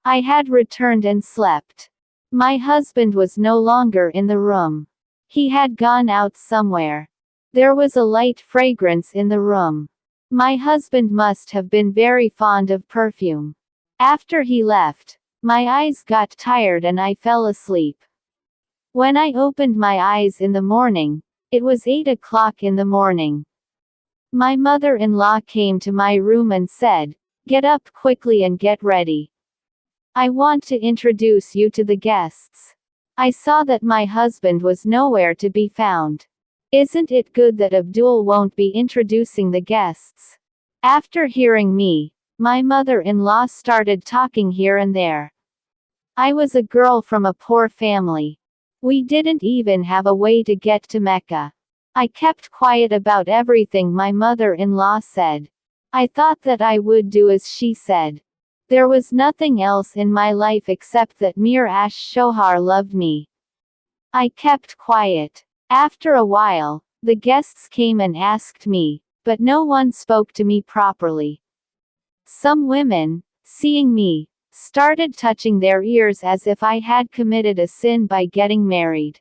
I had returned and slept. My husband was no longer in the room. He had gone out somewhere. There was a light fragrance in the room. My husband must have been very fond of perfume. After he left, my eyes got tired and I fell asleep. When I opened my eyes in the morning, it was 8 o'clock in the morning. My mother-in-law came to my room and said, "Get up quickly and get ready. I want to introduce you to the guests." I saw that my husband was nowhere to be found. Isn't it good that Abdul won't be introducing the guests? After hearing me, my mother-in-law started talking here and there. I was a girl from a poor family. We didn't even have a way to get to Mecca. I kept quiet about everything my mother-in-law said. I thought that I would do as she said. There was nothing else in my life except that Mir Ash-Shohar loved me. I kept quiet. After a while, the guests came and asked me, but no one spoke to me properly. Some women, seeing me, started touching their ears as if I had committed a sin by getting married.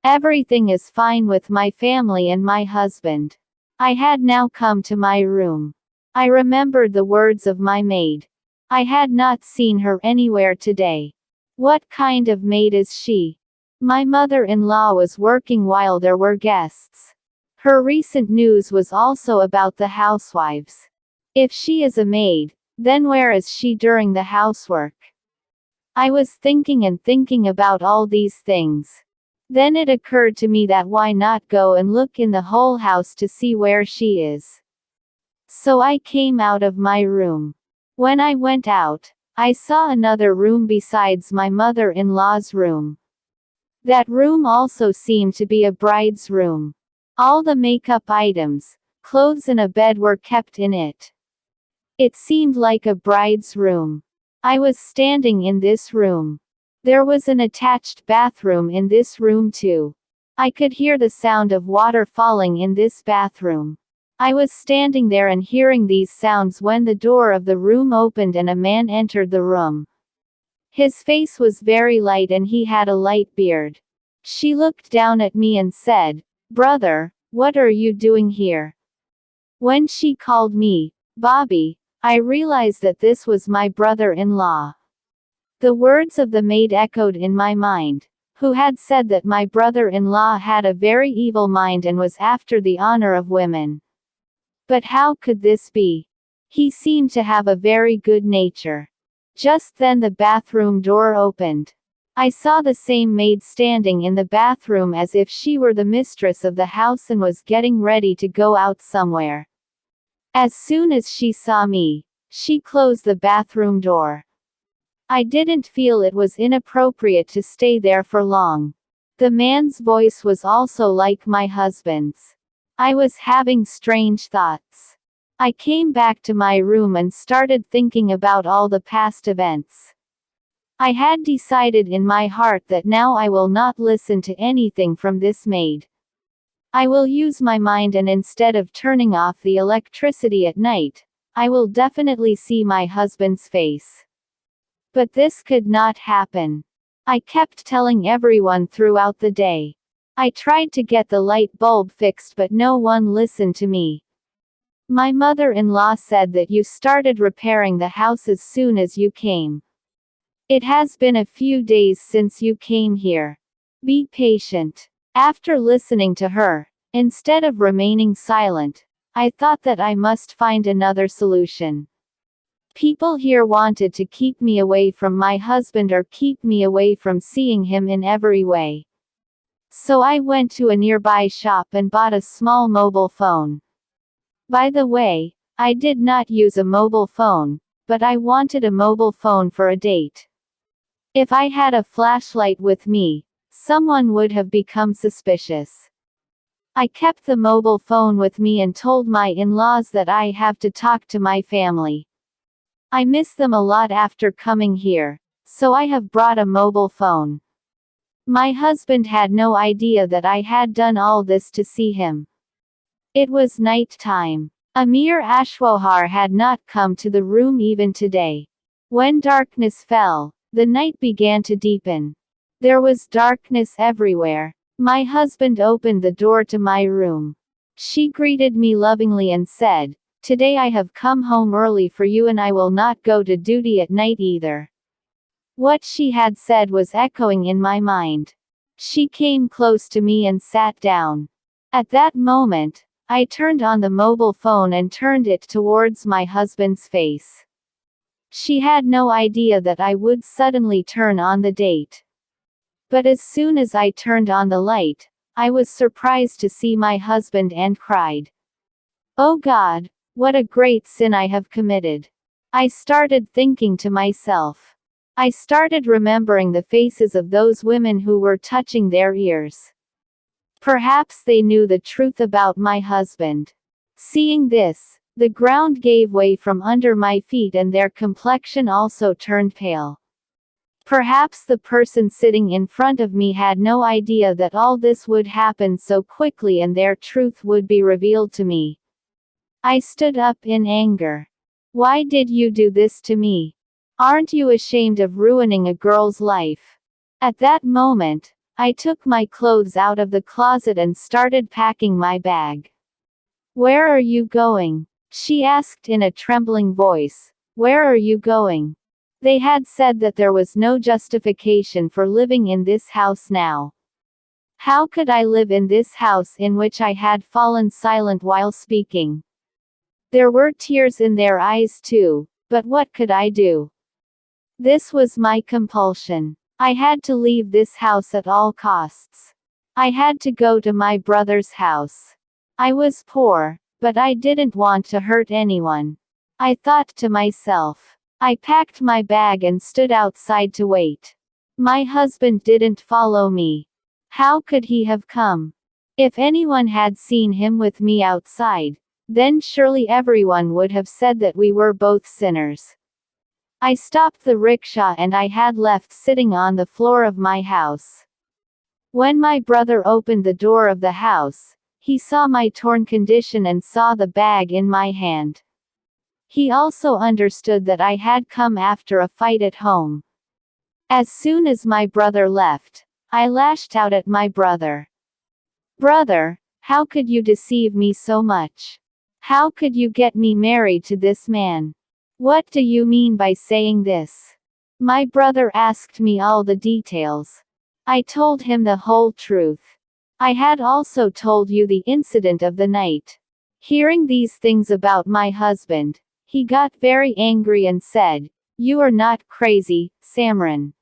Everything is fine with my family and my husband. I had now come to my room. I remembered the words of my maid. I had not seen her anywhere today. What kind of maid is she? My mother-in-law was working while there were guests. Her recent news was also about the housewives. If she is a maid, then where is she during the housework? I was thinking and thinking about all these things. Then it occurred to me that why not go and look in the whole house to see where she is. So I came out of my room. When I went out, I saw another room besides my mother-in-law's room. That room also seemed to be a bride's room. All the makeup items, clothes and a bed were kept in it. It seemed like a bride's room. I was standing in this room. There was an attached bathroom in this room too. I could hear the sound of water falling in this bathroom. I was standing there and hearing these sounds when the door of the room opened and a man entered the room. His face was very light and he had a light beard. She looked down at me and said, "Brother, what are you doing here?" When she called me Bobby, I realized that this was my brother-in-law. The words of the maid echoed in my mind, who had said that my brother-in-law had a very evil mind and was after the honor of women. But how could this be? He seemed to have a very good nature. Just then the bathroom door opened. I saw the same maid standing in the bathroom as if she were the mistress of the house and was getting ready to go out somewhere. As soon as she saw me, she closed the bathroom door. I didn't feel it was inappropriate to stay there for long. The man's voice was also like my husband's. I was having strange thoughts. I came back to my room and started thinking about all the past events. I had decided in my heart that now I will not listen to anything from this maid. I will use my mind, and instead of turning off the electricity at night, I will definitely see my husband's face. But this could not happen. I kept telling everyone throughout the day. I tried to get the light bulb fixed, but no one listened to me. My mother-in-law said that you started repairing the house as soon as you came. It has been a few days since you came here. Be patient. After listening to her, instead of remaining silent, I thought that I must find another solution. People here wanted to keep me away from my husband or keep me away from seeing him in every way. So I went to a nearby shop and bought a small mobile phone. By the way, I did not use a mobile phone, but I wanted a mobile phone for a date. If I had a flashlight with me, someone would have become suspicious. I kept the mobile phone with me and told my in-laws that I have to talk to my family. I miss them a lot after coming here, so I have brought a mobile phone. My husband had no idea that I had done all this to see him. It was night time. Amir Ashwohar had not come to the room even today. When darkness fell, the night began to deepen. There was darkness everywhere. My husband opened the door to my room. She greeted me lovingly and said, "Today I have come home early for you and I will not go to duty at night either." What she had said was echoing in my mind. She came close to me and sat down. At that moment, I turned on the mobile phone and turned it towards my husband's face. She had no idea that I would suddenly turn on the date. But as soon as I turned on the light, I was surprised to see my husband and cried, "Oh God, what a great sin I have committed." I started thinking to myself. I started remembering the faces of those women who were touching their ears. Perhaps they knew the truth about my husband. Seeing this, the ground gave way from under my feet and their complexion also turned pale. Perhaps the person sitting in front of me had no idea that all this would happen so quickly and their truth would be revealed to me. I stood up in anger. "Why did you do this to me? Aren't you ashamed of ruining a girl's life?" At that moment, I took my clothes out of the closet and started packing my bag. "Where are you going?" she asked in a trembling voice. "Where are you going?" They had said that there was no justification for living in this house now. How could I live in this house in which I had fallen silent while speaking? There were tears in their eyes too, but what could I do? This was my compulsion. I had to leave this house at all costs. I had to go to my brother's house. I was poor, but I didn't want to hurt anyone. I thought to myself. I packed my bag and stood outside to wait. My husband didn't follow me. How could he have come? If anyone had seen him with me outside, then surely everyone would have said that we were both sinners. I stopped the rickshaw and I had left sitting on the floor of my house. When my brother opened the door of the house, he saw my torn condition and saw the bag in my hand. He also understood that I had come after a fight at home. As soon as my brother left, I lashed out at my brother. "Brother, how could you deceive me so much? How could you get me married to this man? What do you mean by saying this?" My brother asked me all the details. I told him the whole truth. I had also told you the incident of the night. Hearing these things about my husband, he got very angry and said, "You are not crazy, Samran.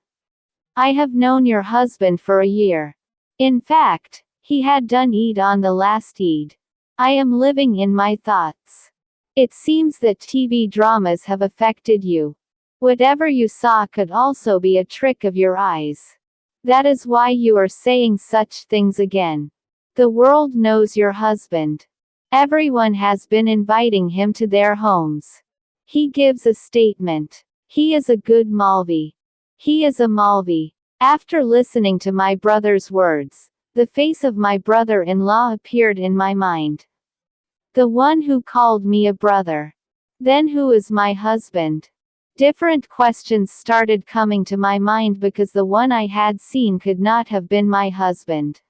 I have known your husband for a year. In fact, he had done Eid on the last Eid. I am living in my thoughts. It seems that TV dramas have affected you. Whatever you saw could also be a trick of your eyes. That is why you are saying such things again. The world knows your husband. Everyone has been inviting him to their homes. He gives a statement. He is a good Malvi. He is a Malvi." After listening to my brother's words, the face of my brother-in-law appeared in my mind. The one who called me a brother. Then who is my husband? Different questions started coming to my mind because the one I had seen could not have been my husband.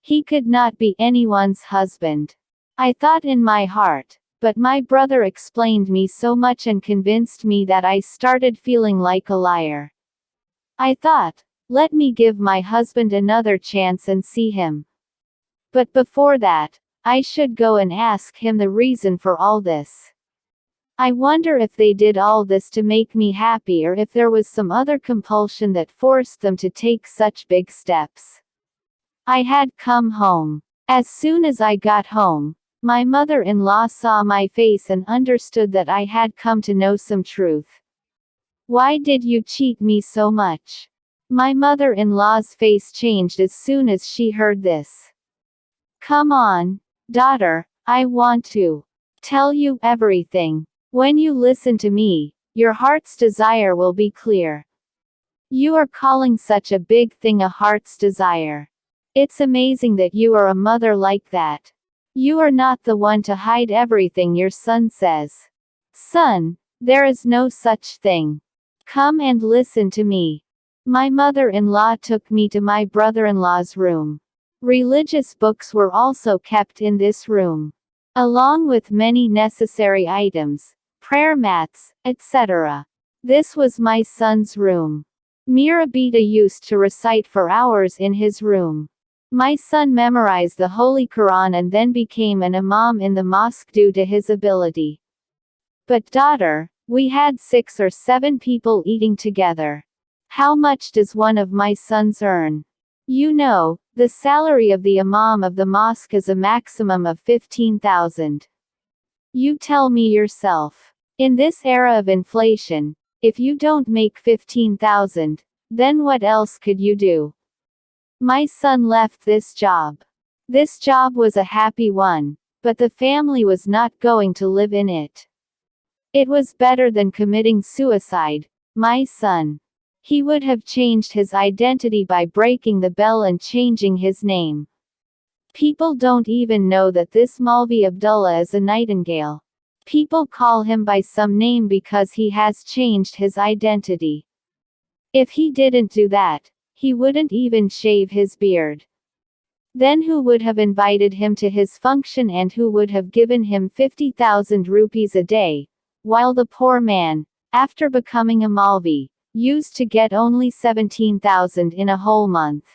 He could not be anyone's husband. I thought in my heart, but my brother explained me so much and convinced me that I started feeling like a liar. I thought, let me give my husband another chance and see him. But before that, I should go and ask him the reason for all this. I wonder if they did all this to make me happy or if there was some other compulsion that forced them to take such big steps. I had come home. As soon as I got home, my mother-in-law saw my face and understood that I had come to know some truth. "Why did you cheat me so much?" My mother-in-law's face changed as soon as she heard this. "Come on, daughter, I want to tell you everything. When you listen to me, your heart's desire will be clear." You are calling such a big thing a heart's desire. It's amazing that you are a mother like that. You are not the one to hide everything your son says. Son, there is no such thing. Come and listen to me. My mother-in-law took me to my brother-in-law's room. Religious books were also kept in this room, along with many necessary items, prayer mats, etc. This was my son's room. Mirabita used to recite for hours in his room. My son memorized the Holy Quran and then became an imam in the mosque due to his ability. But daughter, we had 6 or 7 people eating together. How much does one of my sons earn? You know, the salary of the imam of the mosque is a maximum of 15,000. You tell me yourself. In this era of inflation, if you don't make 15,000, then what else could you do? My son left this job. This job was a happy one, but the family was not going to live in it. It was better than committing suicide, my son. He would have changed his identity by breaking the bell and changing his name. People don't even know that this Maulvi Abdullah is a nightingale. People call him by some name because he has changed his identity. If he didn't do that, he wouldn't even shave his beard. Then who would have invited him to his function and who would have given him 50,000 rupees a day, while the poor man, after becoming a Maulvi, used to get only 17,000 in a whole month?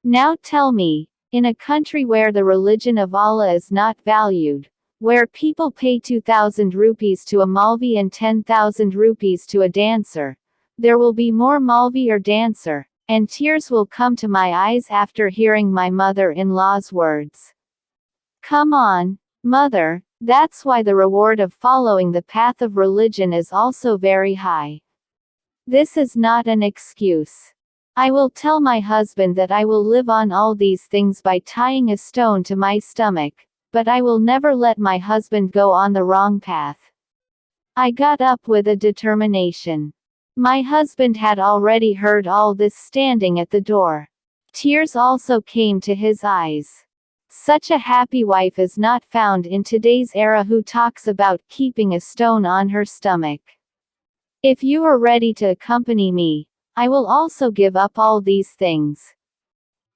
Now tell me, in a country where the religion of Allah is not valued, where people pay 2,000 rupees to a Maulvi and 10,000 rupees to a dancer, there will be more Maulvi or dancer, and tears will come to my eyes after hearing my mother-in-law's words. Come on, mother, that's why the reward of following the path of religion is also very high. This is not an excuse. I will tell my husband that I will live on all these things by tying a stone to my stomach, but I will never let my husband go on the wrong path. I got up with a determination. My husband had already heard all this standing at the door. Tears also came to his eyes. Such a happy wife is not found in today's era who talks about keeping a stone on her stomach. If you are ready to accompany me, I will also give up all these things.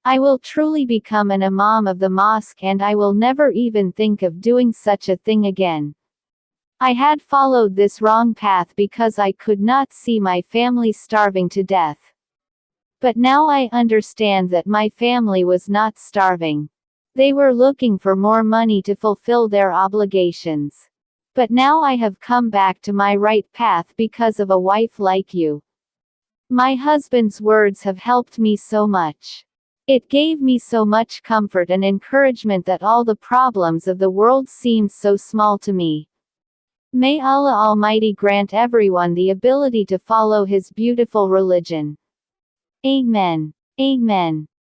I will truly become an imam of the mosque and I will never even think of doing such a thing again. I had followed this wrong path because I could not see my family starving to death. But now I understand that my family was not starving. They were looking for more money to fulfill their obligations. But now I have come back to my right path because of a wife like you. My husband's words have helped me so much. It gave me so much comfort and encouragement that all the problems of the world seemed so small to me. May Allah Almighty grant everyone the ability to follow His beautiful religion. Amen. Amen.